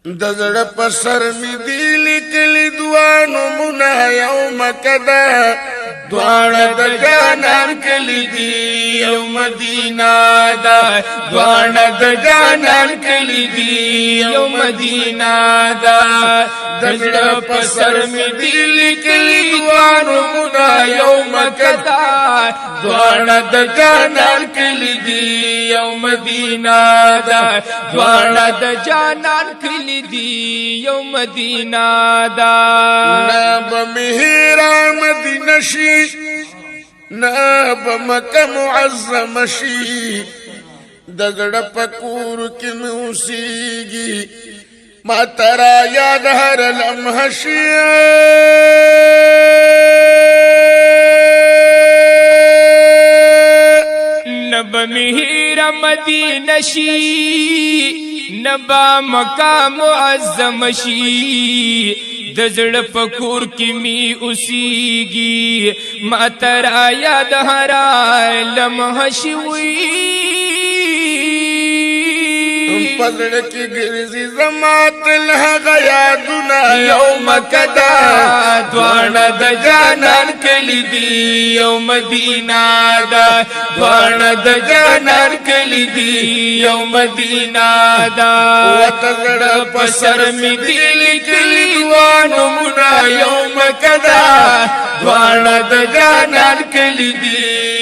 دزړه په سر می دی لیکلی دوانو منا یوم کدا دوانه د جانان کلی دی یو مدینه دا دوانه د جانان کلی دی یو مدینه دا دزړه په سر می دی لیکلی دوانو منا یوم کدا دوانه د جانان کلی دی یو مدینه دا دوانه د جانان کلی دی یو مدینہ دا ناب مهرا مدینہ شی ناب مکہ معظم شی دزڑ پکور کی موسیگی ما ترا یاد ہر لمحہ شی ناب مهرا مدینہ شی نبا مکہ معظم شی دزڑ پکور کی می اسیگی ما ترا یاد ہرا لمحہ شوی پزڑ کی گرزی زمات لہا یادنا یوم کدا دوانا دا جانان کلی دی یوم مدینہ دا دوانا دا جانان کلی دی یوم مدینہ دا وتزڑ پسر می دل کلی وانو منا یوم کدا دوانا دا جانان کلی دی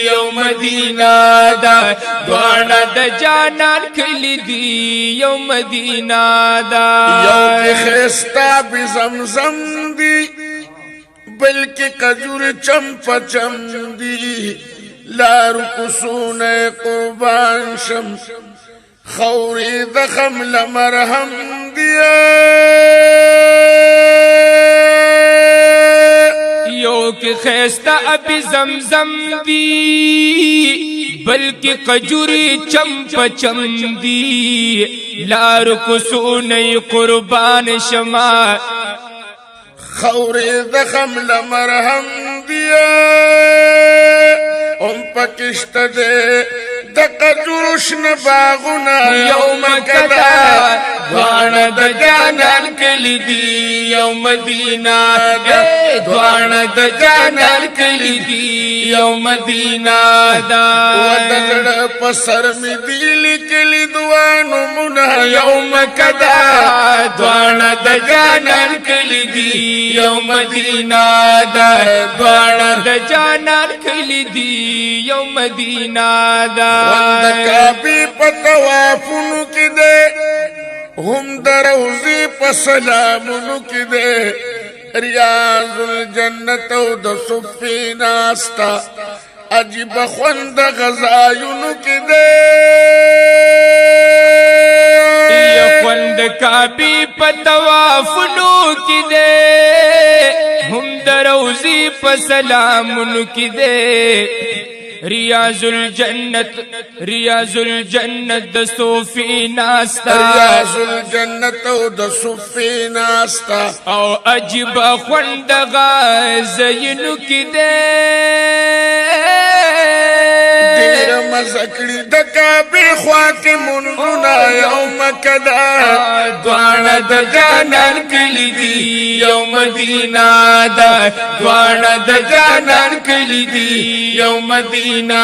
یوم مدینہ دا دوانا دا جانان کلی دی یو مدینہ دا یو کی خیستا بھی زمزم دی بلکہ کجور چمپ چم دی لارو کسون قربان شم خوری دخم لمرہم دیا یو کی خیستا ابھی زمزم دی بلکہ قجوری چمپ چم دی لار کسونی قربان شما خوری دخم لمرہم دیا ام پکشت دے دقجرشن باغنا یوم کدا دوانا دا جانان کلی دی یوم مدینہ دوانا دا جانان کلی دی یوم مدینہ دا ودزڑ پسر می دیل کلی دوانو منا یوم کدا دوانا دا جانان کلی دی یوم مدینہ دا دوانا دا جانان کلی دی یوم مدینہ دا وندکابی پتوافنو کی دے ہم دروزی پسلامنو کی دے ریاض الجنت و دا صفی ناستا عجیب خوند غزایونو کی دے یا خوند کابی پتوافنو کی دے ہم دروزی پسلامنو کی دے ریاض الجنت د صوفی ناستا ریاض الجنت د صوفی ناستا او عجیب خوند غازینو کی دے دیر مزکڑی دکابی خواک منگونا یوم کدا دوانا دا جانان کلی دی یوم مدینہ دا دوانا دا جانان کلی دی یوم مدینہ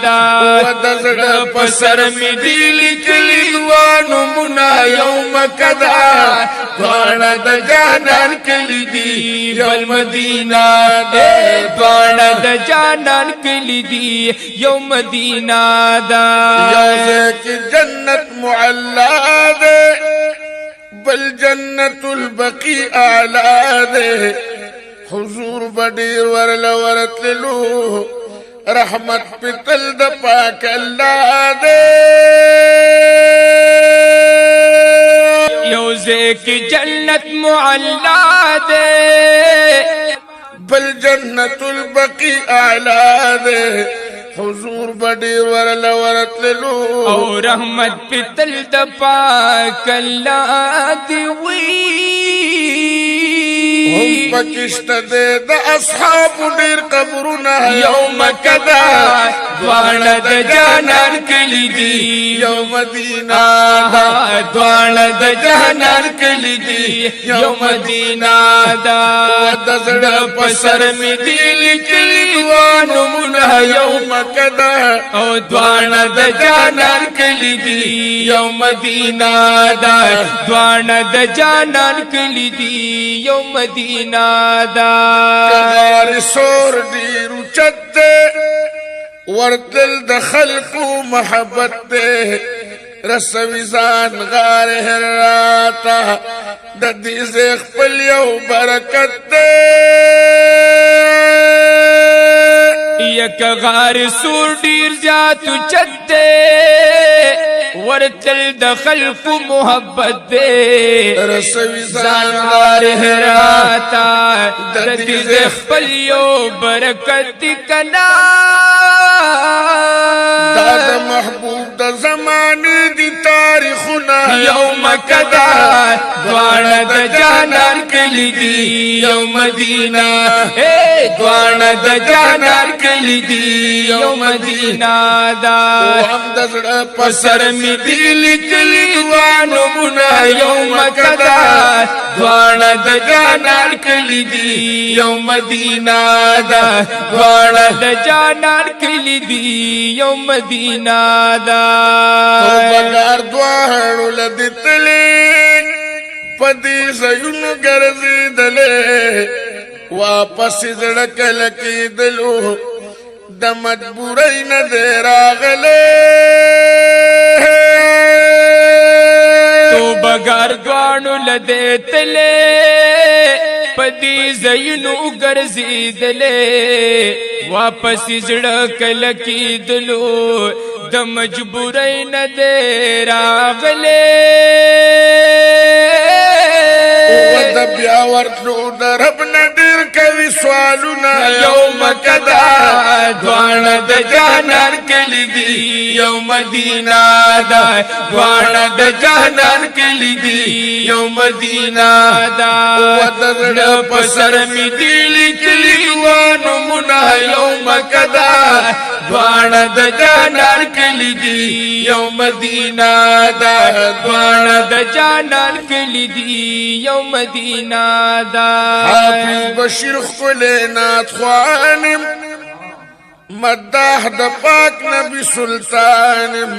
دا ودزڑ پسر می دیل کلی دوانو منا یوم کدا دوانا دا جانان کلی دی یوم مدینہ دا دوانا دا جانان کلی دی یوم مدینہ دا یوزے کی جنت معلا دے بل جنت البقی اعلا دے حضور بدیر ورلورتلو رحمت پتل دا پاک اللہ دے یوزے کی جنت معلا دے بل جنت البقی اعلا دے حضور بڑی ورلورتلو او رحمت پتل دا پاک اللہ دی وی هم پکشت دے دا اصحاب دیر قبرنا یوم کدا دوانه د جانان کلی دی یو مدینہ دا دوانه د جانان کلی دی یو مدینہ دا د زړه په سر می دی لیکلی وانو منا یو مکه دا او دوانه د جانان کلی دی یو مدینہ دا دوانه د جانان کلی دی یو مدینہ دا غار سور ډیر اوچت ورتل د خلقو محبت ده رسوي ځان غار هراتا د دې زخ خپل یو برکت ده یک غار سور ډیر زیات چد ورتل د خلق محبت دے رسوي ځان غار هراتا د دې خپل یو برکت کنا دا د محبوب د زمانه دی تاریخنا یوم کدا دوانه د جانان کلی دی یو مدینہ اے دوانه د جانان کلی دی یو مدینہ دا هم د زړه پسر می دی لیکلی وانو منا یوم کدا دوانه د جانان کلی دی یو مدینہ دا دوانه د جانان کلی دی یو مدینہ دا بغار دوانو لدتلی پدی زیونو ګرځیدلې واپس زړه کله کېدلو د مجبورۍ نه دی راغلی تو بغار دوانو لدتلی پدی زینو ګرځیدلې واپس زړه کله کېدلو د مجبورۍ نه دی راغلی د بیا ورتلو د رب نه ډېر کوي سوالونه یوم کدا دوانه د جانان کلی دی یو مدینہ دا دوانه د جانان کلی دی یو مدینہ دا ودر پسر می دی لیکلی وانو منا یوم کدا دوانه د جانان کلی دی یو مدینہ دا دوانه د جانان کلی دی یو مدینہ دا حافظ بشیر خلینات خوانم مداح د پاک نبی سلطانم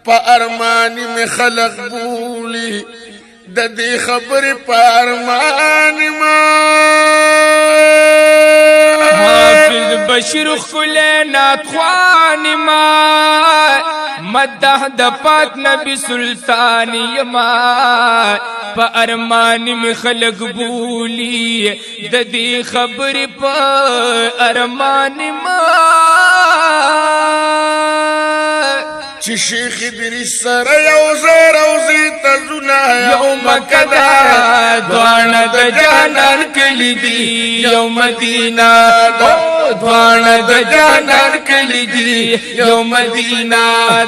پا ارمانی میں خلق بولی د دې خبر پا ارمانی ما حافظ بشیر خلینات خوانما مدح د پاک نبی سلطان یما پا ارمان میں خلق بولی د دې خبر پا ارمان ما چی شیخ ادریس سر یوزه روزی تزونا یوم کدا دوانه د جانان کلی دی یو مدینہ دوانه د جانان کلی دی یو مدینہ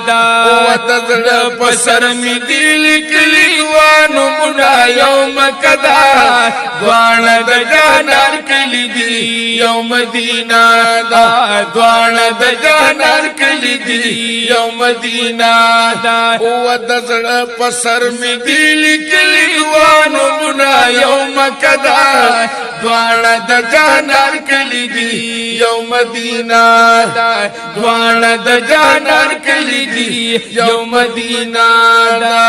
دا ودر پسر می دی لیکلی وانو منا یوم کدا دوانه د جانان کلی دی یو مدینہ دا دوانه د جانان کلی دی یو مدینہ دا ودر پسر می دی لیکلی وانو منا یوم کدا دوانه د جانان کلی دی یو مدینہ دا دوانه د جانان کلی دی یو مدینہ دا